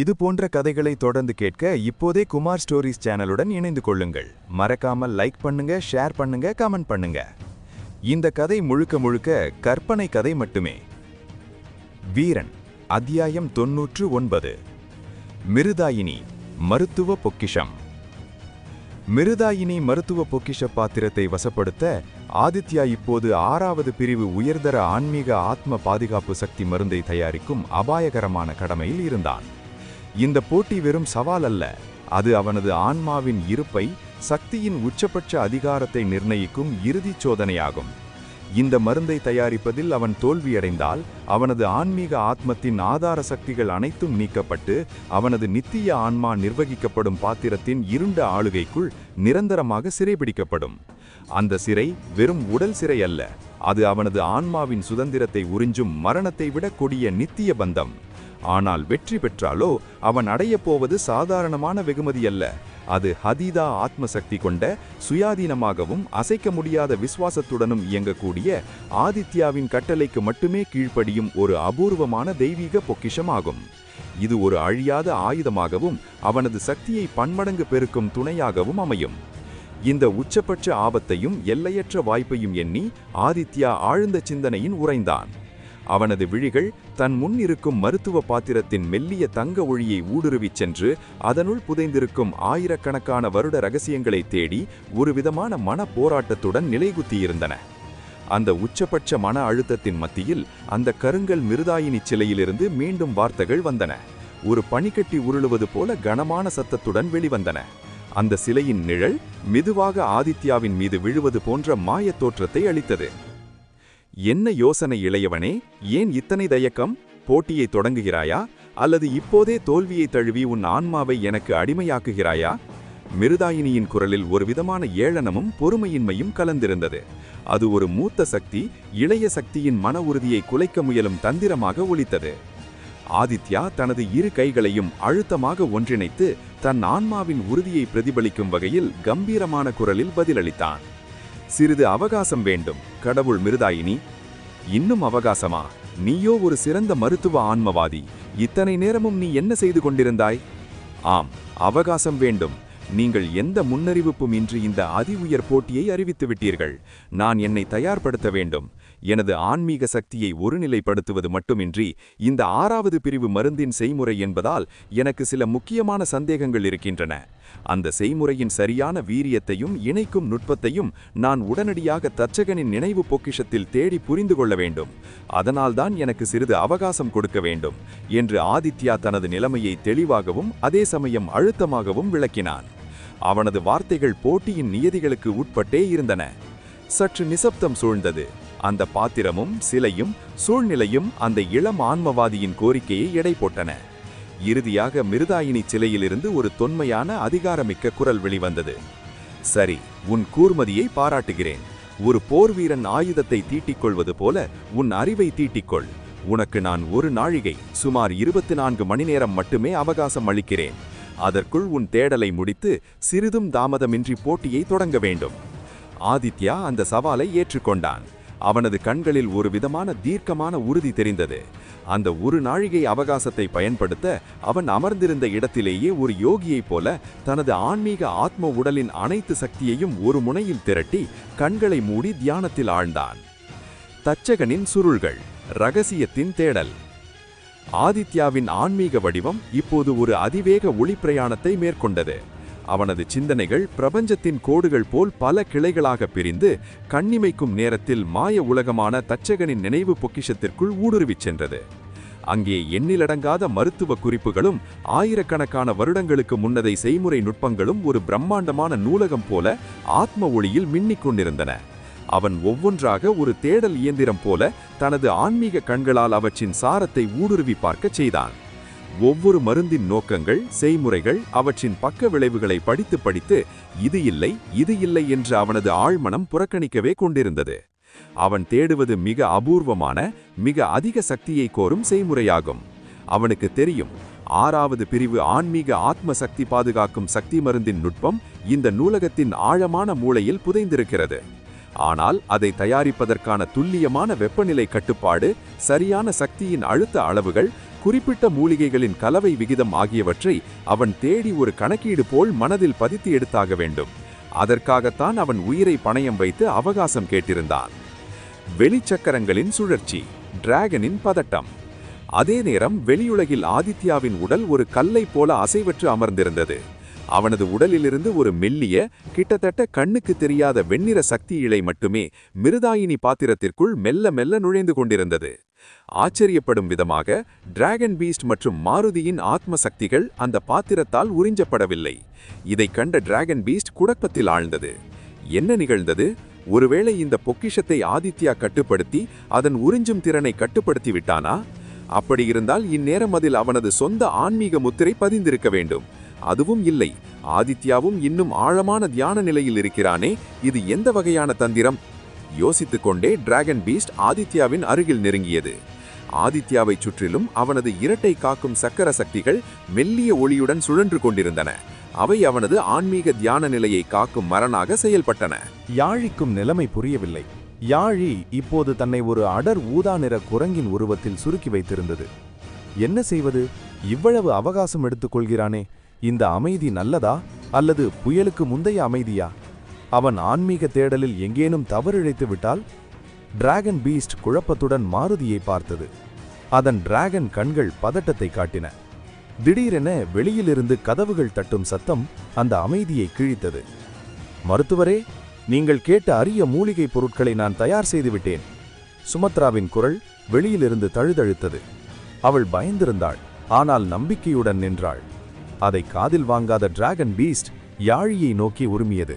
இது போன்ற கதைகளை தொடர்ந்து கேட்க இப்போதே குமார் ஸ்டோரிஸ் சேனலுடன் இணைந்து கொள்ளுங்கள். மறக்காமல் லைக் பண்ணுங்க, ஷேர் பண்ணுங்க, கமெண்ட் பண்ணுங்க. இந்த கதை முழுக்க முழுக்க கற்பனை கதை மட்டுமே. வீரன் அத்தியாயம் 99. மிருதாயினி மருத்துவ பொக்கிஷம். மிருதாயினி மருத்துவ பொக்கிஷ பாத்திரத்தை வசப்படுத்த ஆதித்யா இப்போது 6வது பிரிவு உயர்தர ஆன்மீக ஆத்ம பாதுகாப்பு சக்தி மருந்தை தயாரிக்கும் அபாயகரமான கடமையில் இருந்தான். இந்த போட்டி வெறும் சவால் அல்ல, அது அவனது ஆன்மாவின் இருப்பை, சக்தியின் உச்சபட்ச அதிகாரத்தை நிர்ணயிக்கும் இறுதிச் சோதனையாகும். இந்த மருந்தை தயாரிப்பதில் அவன் தோல்வியடைந்தால் அவனது ஆன்மீக ஆத்மத்தின் ஆதார சக்திகள் அனைத்தும் நீக்கப்பட்டு அவனது நித்திய ஆன்மா நிர்வகிக்கப்படும் பாத்திரத்தின் இருண்ட ஆளுகைக்குள் நிரந்தரமாக சிறைபிடிக்கப்படும். அந்த சிறை வெறும் உடல் சிறை அல்ல, அது அவனது ஆன்மாவின் சுதந்திரத்தை உறிஞ்சும் மரணத்தை விட கொடிய நித்திய பந்தம். ஆனால் வெற்றி பெற்றாலோ அவன் அடையப் போவது சாதாரணமான வெகுமதி அல்ல, அது ஹதீதா ஆத்மசக்தி கொண்ட, சுயாதீனமாகவும் அசைக்க முடியாத விசுவாசத்துடனும் இயங்கக்கூடிய ஆதித்யாவின் கட்டளைக்கு மட்டுமே கீழ்ப்படியும் ஒரு அபூர்வமான தெய்வீக பொக்கிஷமாகும். இது ஒரு அழியாத ஆயுதமாகவும் அவனது சக்தியை பன்மடங்கு பெருக்கும் துணையாகவும் அமையும். இந்த உச்சபட்ச ஆபத்தையும் எல்லையற்ற வாய்ப்பையும் எண்ணி ஆதித்யா ஆழ்ந்த சிந்தனையின் உறைந்தான். அவனது விழிகள் தன் முன் இருக்கும் மருத்துவ பாத்திரத்தின் மெல்லிய தங்க ஒளியை ஊடுருவிச் சென்று அதனுள் புதைந்திருக்கும் ஆயிரக்கணக்கான வருட ரகசியங்களை தேடி ஒரு விதமான மன போராட்டத்துடன் நிலைகுத்தியிருந்தன. அந்த உச்சபட்ச மன அழுத்தத்தின் மத்தியில் அந்த கருங்கல் மிருதாயினி சிலையிலிருந்து மீண்டும் வார்த்தைகள் வந்தன. ஒரு பனிக்கட்டி உருளுவது போல கனமான சத்தத்துடன் வெளிவந்தன. அந்த சிலையின் நிழல் மெதுவாக ஆதித்யாவின் மீது விழுவது போன்ற மாயத் தோற்றத்தை அளித்தது. என்ன யோசனை இளையவனே, ஏன் இத்தனை தயக்கம்? போட்டியை தொடங்குகிறாயா, அல்லது இப்போதே தோல்வியை தழுவி உன் ஆன்மாவை எனக்கு அடிமையாக்குகிறாயா? மிருதாயினியின் குரலில் ஒரு விதமான ஏளனமும் பொறுமையின்மையும் கலந்திருந்தது. அது ஒரு மூத்த சக்தி இளைய சக்தியின் மன உறுதியை குலைக்க முயலும் தந்திரமாக ஒலித்தது. ஆதித்யா தனது இரு கைகளையும் அழுத்தமாக ஒன்றிணைத்து தன் ஆன்மாவின் உறுதியை பிரதிபலிக்கும் வகையில் கம்பீரமான குரலில் பதிலளித்தான். சிறிது அவகாசம் வேண்டும் கடவுள் மிருதாயினி. இன்னும் அவகாசமா? நீயோ ஒரு சிறந்த மருத்துவ ஆன்மவாதி. இத்தனை நேரமும் நீ என்ன செய்து கொண்டிருந்தாய்? ஆம், அவகாசம் வேண்டும். நீங்கள் எந்த முன்னறிவிப்பும் இன்றி இந்த அதி உயர் போட்டியை அறிவித்து விட்டீர்கள். நான் என்னை தயார்படுத்த வேண்டும். எனது ஆன்மீக சக்தியை ஒருநிலைப்படுத்துவது மட்டுமின்றி இந்த 6வது பிரிவு மருந்தின் செய்முறை என்பதால் எனக்கு சில முக்கியமான சந்தேகங்கள் இருக்கின்றன. அந்த செய்முறையின் சரியான வீரியத்தையும் இணைக்கும் நுட்பத்தையும் நான் உடனடியாக தச்சகனின் நினைவு பொக்கிஷத்தில் தேடி புரிந்து கொள்ள வேண்டும். அதனால்தான் எனக்கு சிறிது அவகாசம் கொடுக்க வேண்டும் என்று ஆதித்யா தனது நிலைமையை தெளிவாகவும் அதே சமயம் அழுத்தமாகவும் விளக்கினான். அவனது வார்த்தைகள் போட்டியின் நியதிகளுக்கு உட்பட்டே இருந்தன. சற்று நிசப்தம் சூழ்ந்தது. அந்த பாத்திரமும் சிலையும் சூழ்நிலையும் அந்த இளம் ஆன்மவாதியின் கோரிக்கையை எடை போட்டன. இறுதியாக மிருதாயினி சிலையிலிருந்து ஒரு தொன்மையான அதிகாரமிக்க குரல் வெளிவந்தது. சரி, உன் கூர்மதியை பாராட்டுகிறேன். ஒரு போர் வீரன் ஆயுதத்தை தீட்டிக்கொள்வது போல உன் அறிவை தீட்டிக்கொள். உனக்கு நான் ஒரு நாழிகை, சுமார் 24 மணி நேரம் மட்டுமே அவகாசம் அளிக்கிறேன். அதற்குள் உன் தேடலை முடித்து சிறிதும் தாமதமின்றி போட்டியை தொடங்க வேண்டும். ஆதித்யா அந்த சவாலை ஏற்றுக்கொண்டான். அவனது கண்களில் ஒரு விதமான தீர்க்கமான உறுதி தெரிந்தது. அந்த ஒரு நாழிகை அவகாசத்தை பயன்படுத்த அவன் அமர்ந்திருந்த இடத்திலேயே ஒரு யோகியைப் போல தனது ஆன்மீக ஆத்ம உடலின் அனைத்து சக்தியையும் ஒரு முனையில் திரட்டி கண்களை மூடி தியானத்தில் ஆழ்ந்தான். தச்சகனின் சுருள்கள், ரகசியத்தின் தேடல். ஆதித்யாவின் ஆன்மீக வடிவம் இப்போது ஒரு அதிவேக ஒளிப்பிரயாணத்தை மேற்கொண்டது. அவனது சிந்தனைகள் பிரபஞ்சத்தின் கோடுகள் போல் பல கிளைகளாக பிரிந்து கண்ணிமைக்கும் நேரத்தில் மாய உலகமான தச்சகனின் நினைவு பொக்கிஷத்திற்குள் ஊடுருவிச் சென்றது. அங்கே எண்ணிலடங்காத மருத்துவ குறிப்புகளும் ஆயிரக்கணக்கான வருடங்களுக்கு முன்னதை செய்முறை நுட்பங்களும் ஒரு பிரம்மாண்டமான நூலகம் போல ஆத்ம ஒளியில் மின்னிக் கொண்டிருந்தன. அவன் ஒவ்வொன்றாக ஒரு தேடல் இயந்திரம் போல தனது ஆன்மீக கண்களால் அவற்றின் சாரத்தை ஊடுருவி பார்க்கச் செய்தான். ஒவ்வொரு மருந்தின் நோக்கங்கள், செய்முறைகள், அவற்றின் பக்க விளைவுகளை படித்து இது இல்லை என்று அவனது ஆழ்மனம் புறக்கணிக்கவே கொண்டிருந்தது. அவன் தேடுவது மிக அபூர்வமான, மிக அதிக சக்தியை கோரும் செய்முறையாகும். அவனுக்கு தெரியும், 6வது பிரிவு ஆன்மீக ஆத்ம சக்தி பாதுகாக்கும் சக்தி மருந்தின் நுட்பம் இந்த நூலகத்தின் ஆழமான மூளையில் புதைந்திருக்கிறது. ஆனால் அதை தயாரிப்பதற்கான துல்லியமான வெப்பநிலை கட்டுப்பாடு, சரியான சக்தியின் அழுத்த அளவுகள், குறிப்பிட்ட மூலிகைகளின் கலவை விகிதம் ஆகியவற்றை அவன் தேடி ஒரு கணக்கீடு போல் மனதில் பதித்து எடுத்தாக வேண்டும். அதற்காகத்தான் அவன் உயிரை பணயம் வைத்து அவகாசம் கேட்டிருந்தான். வெளிச்சக்கரங்களின் சுழற்சி, டிராகனின் பதட்டம். அதே நேரம் வெளியுலகில் ஆதித்யாவின் உடல் ஒரு கல்லை போல அசைவற்று அமர்ந்திருந்தது. அவனது உடலிலிருந்து ஒரு மெல்லிய, கிட்டத்தட்ட கண்ணுக்கு தெரியாத வெண்ணிற சக்தி இழை மட்டுமே மிருதாயினி பாத்திரத்திற்குள் மெல்ல மெல்ல நுழைந்து கொண்டிருந்தது. ஆச்சரியப்படும் விதமாக டிராகன் பீஸ்ட் மற்றும் மாருதியின் ஆத்ம சக்திகள் அந்த பாத்திரத்தால் உறிஞ்சப்படவில்லை. இதை கண்ட டிராகன் பீஸ்ட் குழப்பத்தில் ஆழ்ந்தது. என்ன நிகழ்ந்தது? ஒருவேளை இந்த பொக்கிஷத்தை ஆதித்யா கட்டுப்படுத்தி அதன் உறிஞ்சும் திறனை கட்டுப்படுத்தி விட்டானா? அப்படி இருந்தால் இந்நேரம் அதில் அவனது சொந்த ஆன்மீக முத்திரை பதிந்திருக்க வேண்டும். அதுவும் இல்லை. ஆதித்யாவும் இன்னும் ஆழமான தியான நிலையில் இருக்கிறானே, இது எந்த வகையான தந்திரம்? யோசித்துக்கொண்டே டிராகன் பீஸ்ட் ஆதித்யாவின் அருகில் நெருங்கியது. ஆதித்யாவைச் சுற்றிலும் அவனது இரட்டை காக்கும் சக்கர சக்திகள் மெல்லிய ஒளியுடன் சுழன்று கொண்டிருந்தன. அவை அவனது ஆன்மீக தியான நிலையை காக்கும் மரணாக செயல்பட்டன. யாழிக்கும் நிலைமை புரியவில்லை. யாழி இப்போது தன்னை ஒரு அடர் ஊதா நிற குரங்கின் உருவத்தில் சுருக்கி வைத்திருந்தது. என்ன செய்வது? இவ்வளவு அவகாசம் எடுத்துக்கொள்கிறானே, இந்த அமைதி நல்லதா அல்லது புயலுக்கு முந்தைய அமைதியா? அவன் ஆன்மீக தேடலில் எங்கேனும் தவறிழைத்து விட்டால்? டிராகன் பீஸ்ட் குழப்பத்துடன் மாருதியை பார்த்தது. அதன் டிராகன் கண்கள் பதட்டத்தை காட்டின. திடீரென வெளியிலிருந்து கதவுகள் தட்டும் சத்தம் அந்த அமைதியை கிழித்தது. மருத்துவரே, நீங்கள் கேட்ட அரிய மூலிகை பொருட்களை நான் தயார் செய்துவிட்டேன். சுமத்ராவின் குரல் வெளியிலிருந்து தழுதழுத்தது. அவள் பயந்திருந்தாள், ஆனால் நம்பிக்கையுடன் நின்றாள். அதை காதில் வாங்காத டிராகன் பீஸ்ட் யாழியை நோக்கி உருமியது.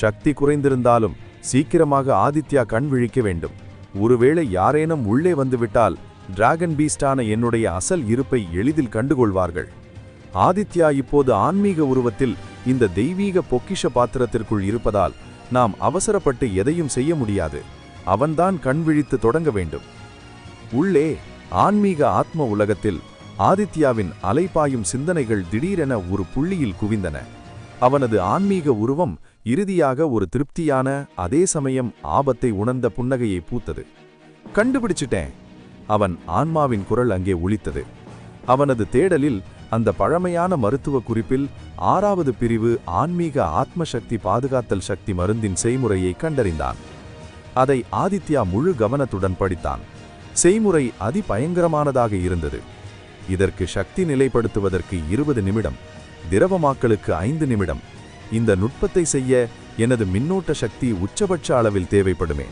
சக்தி குறைந்திருந்தாலும் சீக்கிரமாக ஆதித்யா கண் விழிக்க வேண்டும். ஒருவேளை யாரேனும் உள்ளே வந்துவிட்டால் டிராகன் பீஸ்டான என்னுடைய அசல் இருப்பை எளிதில் கண்டுகொள்வார்கள். ஆதித்யா இப்போது ஆன்மீக உருவத்தில் இந்த தெய்வீக பொக்கிஷ பாத்திரத்திற்குள் இருப்பதால் நாம் அவசரப்பட்டு எதையும் செய்ய முடியாது. அவன்தான் கண் விழித்து தொடங்க வேண்டும். உள்ளே ஆன்மீக ஆத்ம உலகத்தில் ஆதித்யாவின் அலைபாயும் சிந்தனைகள் திடீரென ஒரு புள்ளியில் குவிந்தன. அவனது ஆன்மீக உருவம் இறுதியாக ஒரு திருப்தியான, அதே சமயம் ஆபத்தை உணர்ந்த புன்னகையை பூத்தது. கண்டுபிடிச்சிட்டேன். அவன் ஆன்மாவின் குரல் அங்கே ஒலித்தது. அவனது தேடலில் அந்த பழமையான மருத்துவ குறிப்பில் 6வது பிரிவு ஆன்மீக ஆத்மசக்தி பாதுகாத்தல் சக்தி மருந்தின் செய்முறையை கண்டறிந்தான். அதை ஆதித்யா முழு கவனத்துடன் படித்தான். செய்முறை அதிபயங்கரமானதாக இருந்தது. இதற்கு சக்தி நிலைப்படுத்துவதற்கு 20 நிமிடம், திரவமாக்கலுக்கு 5 நிமிடம். இந்த நுட்பத்தை செய்ய எனது மின்னோட்ட சக்தி உச்சபட்ச அளவில் தேவைப்படுமே.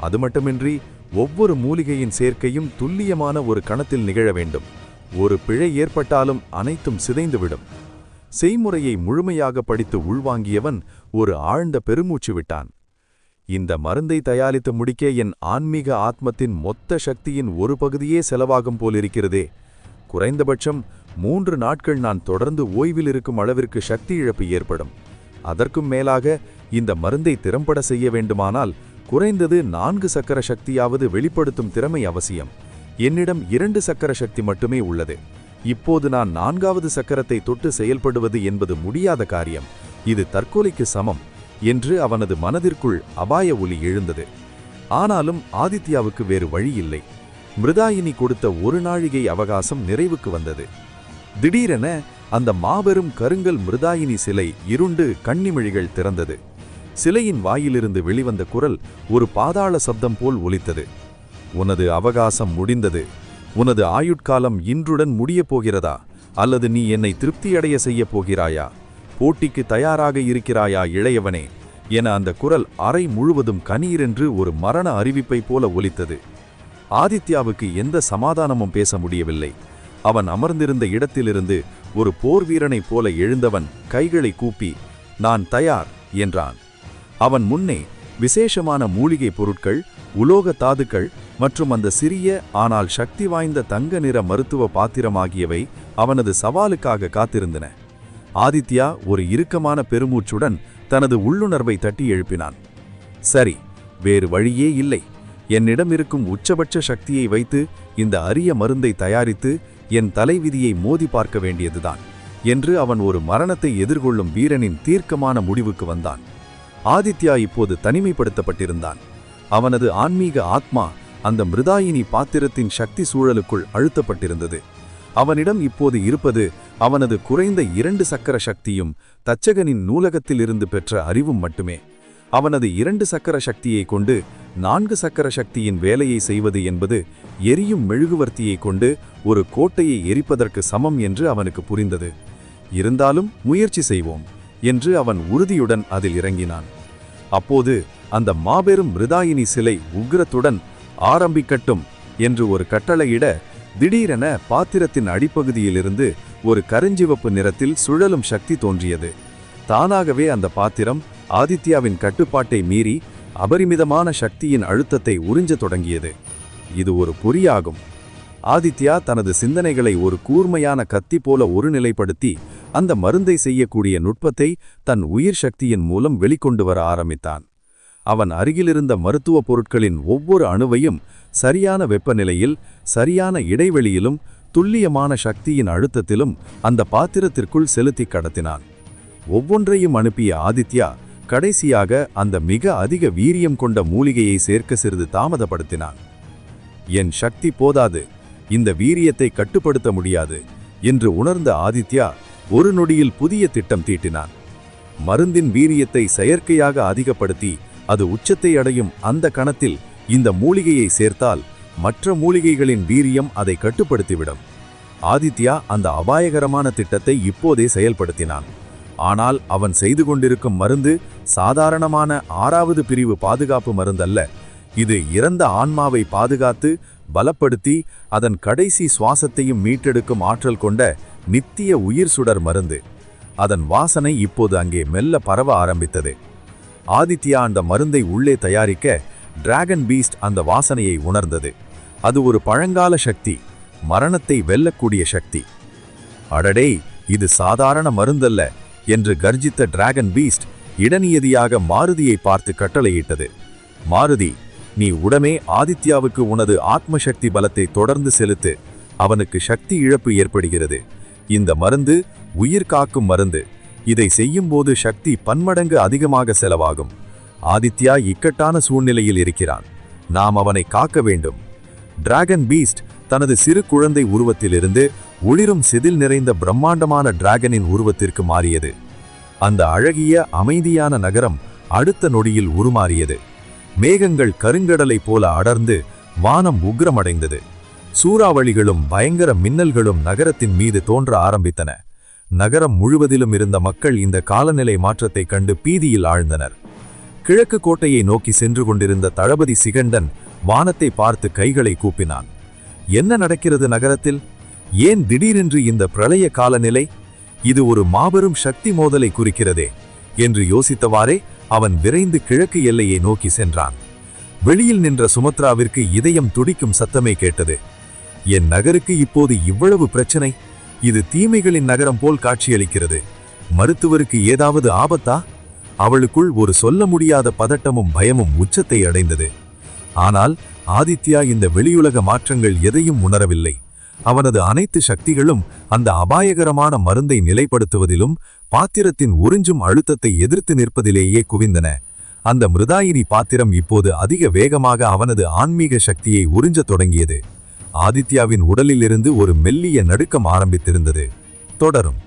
அது மட்டுமின்றி ஒவ்வொரு மூலிகையின் சேர்க்கையும் துல்லியமான ஒரு கணத்தில் நிகழ வேண்டும். ஒரு பிழை ஏற்பட்டாலும் அனைத்தும் சிதைந்துவிடும். செய்முறையை முழுமையாக படித்து உள்வாங்கியவன் ஒரு ஆழ்ந்த பெருமூச்சு விட்டான். இந்த மருந்தை தயாரித்து முடிக்க என் ஆன்மீக ஆத்மத்தின் மொத்த சக்தியின் ஒரு பகுதியே செலவாகும் போலிருக்கிறதே. குறைந்தபட்சம் 3 நாட்கள் நான் தொடர்ந்து ஓய்வில் இருக்கும் அளவிற்கு சக்தி இழப்பு ஏற்படும். அதற்கும் மேலாக இந்த மருந்தை திறம்பட செய்ய வேண்டுமானால் குறைந்தது 4 சக்கர சக்தியாவது வெளிப்படுத்தும் திறமை அவசியம். என்னிடம் 2 சக்கர சக்தி மட்டுமே உள்ளது. இப்போது நான் 4வது சக்கரத்தை தொட்டு செயல்படுவது என்பது முடியாத காரியம். இது தற்கொலைக்கு சமம் என்று அவனது மனதிற்குள் அபாய ஒலி எழுந்தது. ஆனாலும் ஆதித்யாவுக்கு வேறு வழி இல்லை. மிருதாயினி கொடுத்த 1 நாழிகை அவகாசம் நிறைவுக்கு வந்தது. திடீரென அந்த மாபெரும் கருங்கல் மிருதாயினி சிலை இருண்டு கண்ணிமிழிகள் திறந்தது. சிலையின் வாயிலிருந்து வெளிவந்த குரல் ஒரு பாதாள சப்தம் போல் ஒலித்தது. உனது அவகாசம் முடிந்தது. உனது ஆயுட்காலம் இன்றுடன் முடியப் போகிறதா, அல்லது நீ என்னை திருப்தியடைய செய்யப் போகிறாயா? போட்டிக்கு தயாராக இருக்கிறாயா இளையவனே என அந்த குரல் அறை முழுவதும் கணீரென்று ஒரு மரண அறிவிப்பை போல ஒலித்தது. ஆதித்யாவுக்கு எந்த சமாதானமும் பேச முடியவில்லை. அவன் அமர்ந்திருந்த இடத்திலிருந்து ஒரு போர் வீரனைப் போல எழுந்தவன் கைகளை கூப்பி, நான் தயார் என்றான். அவன் முன்னே விசேஷமான மூலிகை பொருட்கள், உலோக தாதுக்கள் மற்றும் அந்த சிறிய ஆனால் சக்தி வாய்ந்த தங்க நிற மருத்துவ பாத்திரம் ஆகியவை அவனது சவாலுக்காக காத்திருந்தன. ஆதித்யா ஒரு இறுக்கமான பெருமூச்சுடன் தனது உள்ளுணர்வை தட்டி எழுப்பினான். சரி, வேறு வழியே இல்லை. என்னிடம் இருக்கும் உச்சபட்ச சக்தியை வைத்து இந்த அரிய மருந்தை தயாரித்து என் தலைவிதியை மோதி பார்க்க வேண்டியதுதான் என்று அவன் ஒரு மரணத்தை எதிர்கொள்ளும் வீரனின் தீர்க்கமான முடிவுக்கு வந்தான். ஆதித்யா இப்போது தனிமைப்படுத்தப்பட்டிருந்தான். அவனது ஆன்மீக ஆத்மா அந்த மிருதாயினி பாத்திரத்தின் சக்தி சூழலுக்குள் அழுத்தப்பட்டிருந்தது. அவனிடம் இப்போது இருப்பது அவனது குறைந்த 2 சக்கர சக்தியும் தச்சகனின் நூலகத்திலிருந்து பெற்ற அறிவும் மட்டுமே. அவனது 2 சக்கர சக்தியை கொண்டு 4 சக்கர சக்தியின் வேலையை செய்வது என்பது எரியும் மெழுகுவர்த்தியை கொண்டு ஒரு கோட்டையை எரிப்பதற்கு சமம் என்று அவனுக்கு புரிந்தது. இருந்தாலும் முயற்சி செய்வோம் என்று அவன் உறுதியுடன் அதில் இறங்கினான். அப்போது அந்த மாபெரும் மிருதாயினி சிலை உக்கிரத்துடன் ஆரம்பிக்கட்டும் என்று ஒரு கட்டளையிட, திடீரென பாத்திரத்தின் அடிப்பகுதியிலிருந்து ஒரு கருஞ்சிவப்பு நிறத்தில் சுழலும் சக்தி தோன்றியது. தானாகவே அந்த பாத்திரம் ஆதித்யாவின் கட்டுப்பாட்டை மீறி அபரிமிதமான சக்தியின் அழுத்தத்தை உறிஞ்சத் தொடங்கியது. இது ஒரு பொறியாகும். ஆதித்யா தனது சிந்தனைகளை ஒரு கூர்மையான கத்தி போல ஒருநிலைப்படுத்தி அந்த மருந்தை செய்யக்கூடிய நுட்பத்தை தன் உயிர் சக்தியின் மூலம் வெளிக்கொண்டு வர ஆரம்பித்தான். அவன் அருகிலிருந்த மருத்துவப் பொருட்களின் ஒவ்வொரு அணுவையும் சரியான வெப்பநிலையில், சரியான இடைவெளியிலும், துல்லியமான சக்தியின் அழுத்தத்திலும் அந்த பாத்திரத்திற்குள் செலுத்தி கடத்தினான். ஒவ்வொன்றையும் அனுப்பிய ஆதித்யா கடைசியாக அந்த மிக அதிக வீரியம் கொண்ட மூலிகையை சேர்க்க சிறிது தாமதப்படுத்தினான். என் சக்தி போதாது, இந்த வீரியத்தை கட்டுப்படுத்த முடியாது என்று உணர்ந்த ஆதித்யா ஒரு நொடியில் புதிய திட்டம் தீட்டினான். மருந்தின் வீரியத்தை செயற்கையாக அதிகப்படுத்தி அது உச்சத்தை அடையும் அந்த கணத்தில் இந்த மூலிகையை சேர்த்தால் மற்ற மூலிகைகளின் வீரியம் அதை கட்டுப்படுத்திவிடும். ஆதித்யா அந்த அபாயகரமான திட்டத்தை இப்போதே செயல்படுத்தினான். ஆனால் அவன் செய்து கொண்டிருக்கும் மருந்து சாதாரணமான 6வது பிரிவு பாதுகாப்பு மருந்தல்ல. இது இறந்த ஆன்மாவை பாதுகாத்து பலப்படுத்தி அதன் கடைசி சுவாசத்தையும் மீட்டெடுக்கும் ஆற்றல் கொண்ட நித்திய உயிர் சுடர் மருந்து. அதன் வாசனை இப்போது அங்கே மெல்ல பரவ ஆரம்பித்தது. ஆதித்யா அந்த மருந்தை உள்ளே தயாரிக்க டிராகன் பீஸ்ட் அந்த வாசனையை உணர்ந்தது. அது ஒரு பழங்கால சக்தி, மரணத்தை வெல்லக்கூடிய சக்தி. அடடே, இது சாதாரண மருந்தல்ல என்று கர்ஜித்த டிராகன் பீஸ்ட் இடநியதியாக மாருதியை பார்த்து கட்டளையிட்டது. மாருதி, நீ உடனே ஆதித்யாவுக்கு உனது ஆத்மசக்தி பலத்தை தொடர்ந்து செலுத்து. அவனுக்கு சக்தி இழப்பு ஏற்படுகிறது. இந்த மருந்து உயிர் காக்கும் மருந்து. இதை செய்யும்போது சக்தி பன்மடங்கு அதிகமாக செலவாகும். ஆதித்யா இக்கட்டான சூழ்நிலையில் இருக்கிறான். நாம் அவனை காக்க வேண்டும். டிராகன் பீஸ்ட் தனது சிறு குழந்தை உருவத்திலிருந்து ஒளிரும் சிதில் நிறைந்த பிரம்மாண்டமான டிராகனின் உருவத்திற்கு மாறியது. அந்த அழகிய அமைதியான நகரம் அடுத்த நொடியில் உருமாறியது. மேகங்கள் கருங்கடலை போல அடர்ந்து வானம் உக்கிரமடைந்தது. சூறாவளிகளும் பயங்கர மின்னல்களும் நகரத்தின் மீது தோன்ற ஆரம்பித்தன. நகரம் முழுவதிலும் இருந்த மக்கள் இந்த காலநிலை மாற்றத்தை கண்டு பீதியில் ஆழ்ந்தனர். கிழக்கு கோட்டையை நோக்கி சென்று கொண்டிருந்த தளபதி சிகண்டன் வானத்தை பார்த்து கைகளை கூப்பினான். என்ன நடக்கிறது நகரத்தில்? ஏன் திடீரென்று இந்த பிரளய காலநிலை? இது ஒரு மாபெரும் சக்தி மோதலை குறிக்கிறதே என்று யோசித்தவாறே அவன் விரைந்து கிழக்கு எல்லையை நோக்கி சென்றான். வெளியில் நின்ற சுமத்ராவிற்கு இதயம் துடிக்கும் சத்தமே கேட்டது. என் நகருக்கு இப்போது இவ்வளவு பிரச்சனை? இது தீமைகளின் நகரம் போல் காட்சியளிக்கிறது. மருத்துவருக்கு ஏதாவது ஆபத்தா? அவளுக்குள் ஒரு சொல்ல முடியாத பதட்டமும் பயமும் உச்சத்தை அடைந்தது. ஆனால் ஆதித்யா இந்த வெளியுலக மாற்றங்கள் எதையும் உணரவில்லை. அவனது அனைத்து சக்திகளும் அந்த அபாயகரமான மருந்தை நிலைப்படுத்துவதிலும் பாத்திரத்தின் உறிஞ்சும் அழுத்தத்தை எதிர்த்து நிற்பதிலேயே குவிந்தன. அந்த மிருதாயினி பாத்திரம் இப்போது அதிக வேகமாக அவனது ஆன்மீக சக்தியை உறிஞ்சத் தொடங்கியது. ஆதித்யாவின் உடலிலிருந்து ஒரு மெல்லிய நடுக்கம் ஆரம்பித்திருந்தது. தொடரும்.